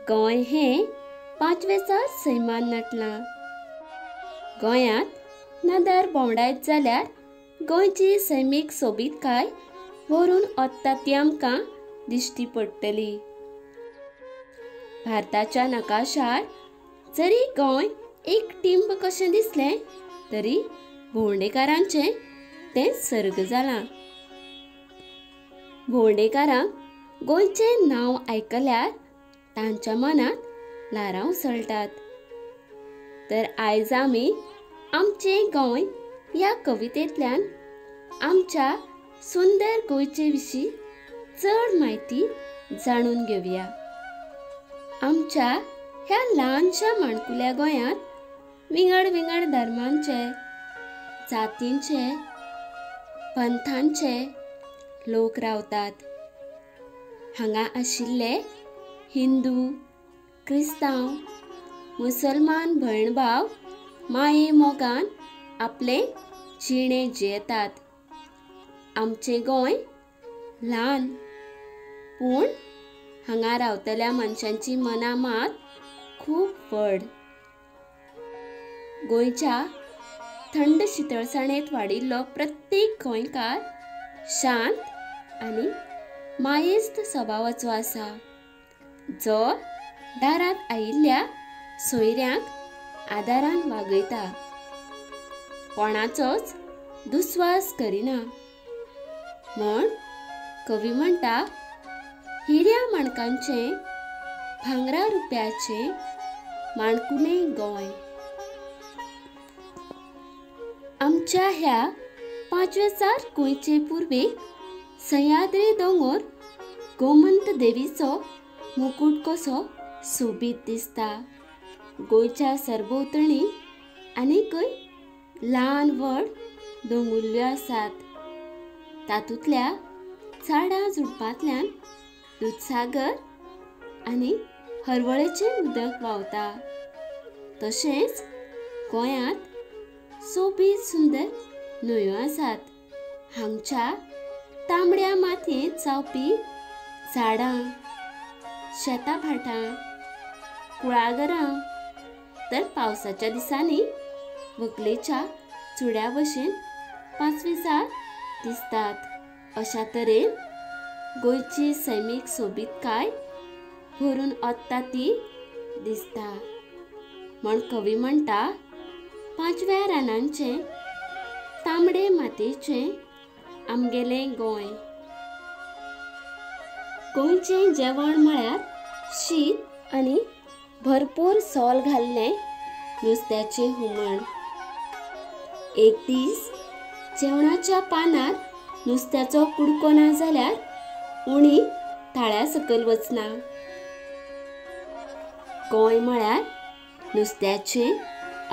गोंय हें 5वें सैमान नटलां. गोंयांत नदर भोंवडायत जाल्यार गोंयची सैमीक सोबीतकाय व्हरून वता ती आमकां दिश्टी पडटली. भारताच्या नकाशार जरी गोंय एक टिंब कशें दिसलें तरी भोंवडेकारांचें तें सर्ग जालां. भोंवडेकारांक गोंयचें नांव आयकल्यार तांच्या मनांत ल्हारां उसळटात. तर आयज आमी आमचें गोंय ह्या कवितेंतल्यान आमच्या सुंदर गोंयचे विशीं चड म्हायती जाणून घेवया. आमच्या ह्या ल्हानशा माणकुल्या गोंयांत विंगड विंगड धर्मांचे, जातींचे, पंथांचे लोक रावतात. हांगा आशिल्ले हिंदू, क्रिस्तांव, मुसलमान भयण भाव माये मोगान आपलें जिणें जियेतात. आमचें गोंय ल्हान पूण हांगा रावतल्या मनशांची मनां मात खूब व्हड. गोंयच्या थंड शितळसाणेंत वाडिल्लो प्रत्येक गोंयकार शांत आनी मायेस्त स्वभावाचो आसा, जो दारांत आयिल्ल्या सोयऱ्यांक आदारान वागयता, कोणाचोच दुस्वास करिना. म्हण कवी म्हणटा, हिऱ्या माणकांचें भांगरा रुप्याचें माणकुलें गोंय. आमच्या ह्या 5वें गोंयचे पुर्वेक सह्याद्री दोंगर गोमंत देवीचो मुकुट कसो सोबीत दिसता. गोंयच्या सरभोंवतणी आनीकय ल्हान व्हड दोंगुल्ल्यो आसात. तातूंतल्या झाडां झुडपांतल्यान दूदसागर आनी हरवळेचें उदक व्हांवता. तशेंच गोंयांत सोबीत सुंदर न्हंयो आसात. हांगच्या तांबड्या मातयेंत जावपी झाडां, शेतां भाटां, कुळागरां तर पावसाच्या दिसांनी व्हंकलेच्या चुड्या भशेन 5वीचार दिसतात. अशा तरेन गोंयची सैमीक सोबीतकाय भरून वता ती दिसता. म्हण कवी म्हणटा, 5व्या रानांचें तांबडे मातयेचें आमगेलें गोंय. गोंयचें जेवण म्हळ्यार शीत आनी भरपूर सोल घाल्लें नुस्त्याचें हुमण. एक दीस जेवणाच्या पानार नुस्त्याचो कुडको ना जाल्यार उणी ताळ्या सकयल वचना. गोंय म्हळ्यार नुस्त्याचें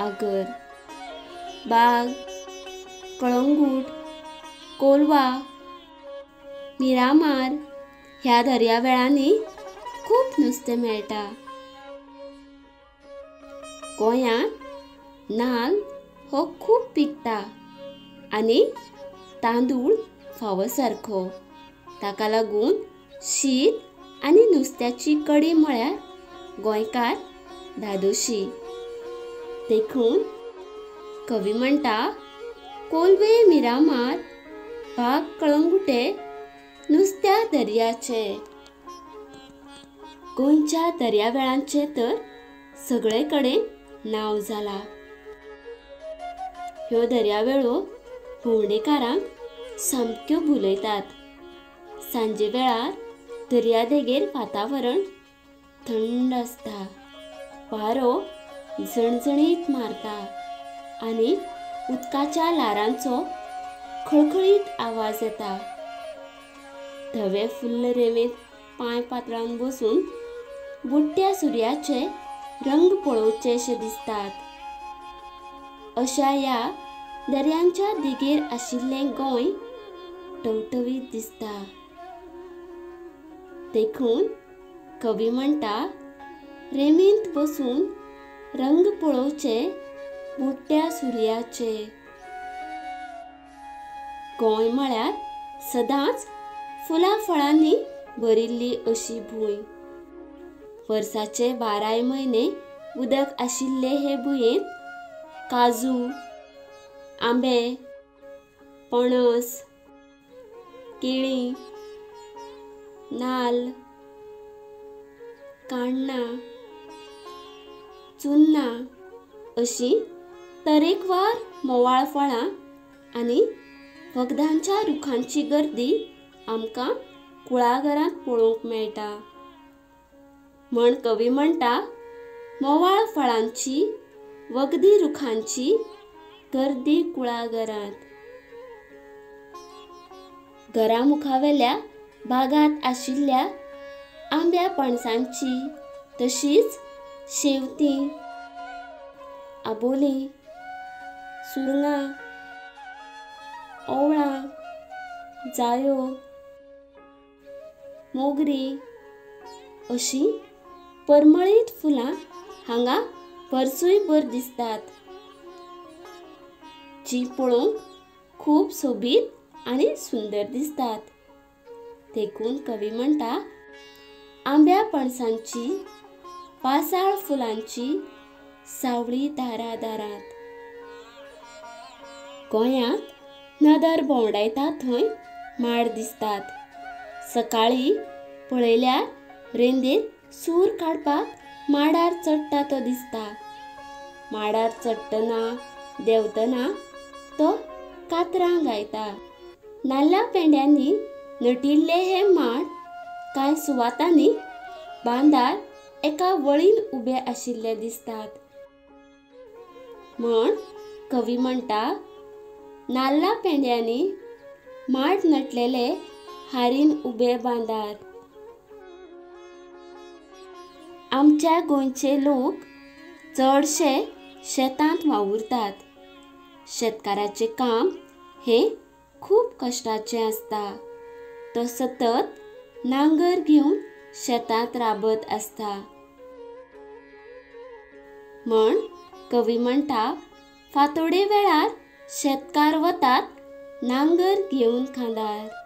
आगर. बाग, कळंगूट, कोलवा, मिरामार ह्या दर्यावेळांनी खूब नुस्तें मेळटा. गोंयांत नाल्ल हो खूब पिकता आनी तांदूळ फावो सारको. ताका लागून शीत आनी नुस्त्याची कडी म्हळ्यार गोंयकार धादोशी. देखून कवी म्हणटा, कोलवे मिरामार, बाग कळंगुटे नुस्त्या दर्याचे. गोंयच्या दर्यावेळांचें तर सगळे कडेन नांव जालां. ह्यो दर्यावेळो भोंवडेकारांक सामक्यो भुलयतात. सांजे वेळार दर्यादेगेर वातावरण थंड आसता. वारो झणझणीत मारता आनी उदकाच्या ल्हारांचो खळखळीत आवाज येता. धवे फुल्ल रेंवेंत पांय पातळावन बसून बुडट्या सुर्याचे रंग पळोवचेशे दिसतात. अशा ह्या दर्यांच्या देगेर आशिल्लें गोंय टवटवीत दिसता. देखून कवी म्हणटा, रेंवेंत बसून रंग पळोवचे बुडट्या सुर्याचे. गोंय म्हळ्यार सदांच फुलां फळांनी भरिल्ली अशी भूंय. वर्साचे 12 म्हयने उदक आशिल्ले हे भुंयेंत काजू, आंबे, पणस, केळीं, नाल्ल, काण्णां, चुन्नां अशीं तरेकवार मोवाळ फळां आनी वखदांच्या रुखांची गर्दी आमकां कुळागरांत पळोवंक मेळटा. म्हण कवी म्हणटा, मोवाळ फळांची वखदी रुखांची गर्दी कुळागरांत. घरा मुखावेल्या बागांत आशिल्ल्या आंब्या पणसांची तशींच शेवतीं, आबोलीं, सुरंगां, ओंवळां, जायो, मोगरीं अशीं परमळीत फुलां हांगा वर्सूयभर दिसतात, जीं पळोवंक खूब सोबीत आनी सुंदर दिसतात. देखून कवी म्हणटा, आंब्या पणसांची पासाळ फुलांची सावळी दारादारांत. गोंयांत नदर भोंवडायता थंय माड दिसतात. सकाळीं पळयल्यार रेंदेर सूर काडपाक माडार चडटा तो दिसता. माडार चडटना देंवतना तो कातरां गायता. नाल्ला पेंड्यांनी नटिल्ले हे माड कांय सुवातांनी बांदार एका वळीन उबे आशिल्ले दिसतात. म्हण कवी म्हणटा, नाल्ला पेंड्यांनी माड नटलेले हारीन उबे बांदार. आमच्या गोंयचे लोक चडशे शेतांत वावुरतात. शेतकाराचें काम हें खूब कश्टाचें आसता. तो सतत नांगर घेवन शेतांत राबत आसता. म्हण कवी म्हणटा, फांतोडे वेळार शेतकार वतात नांगर घेवन खांदार.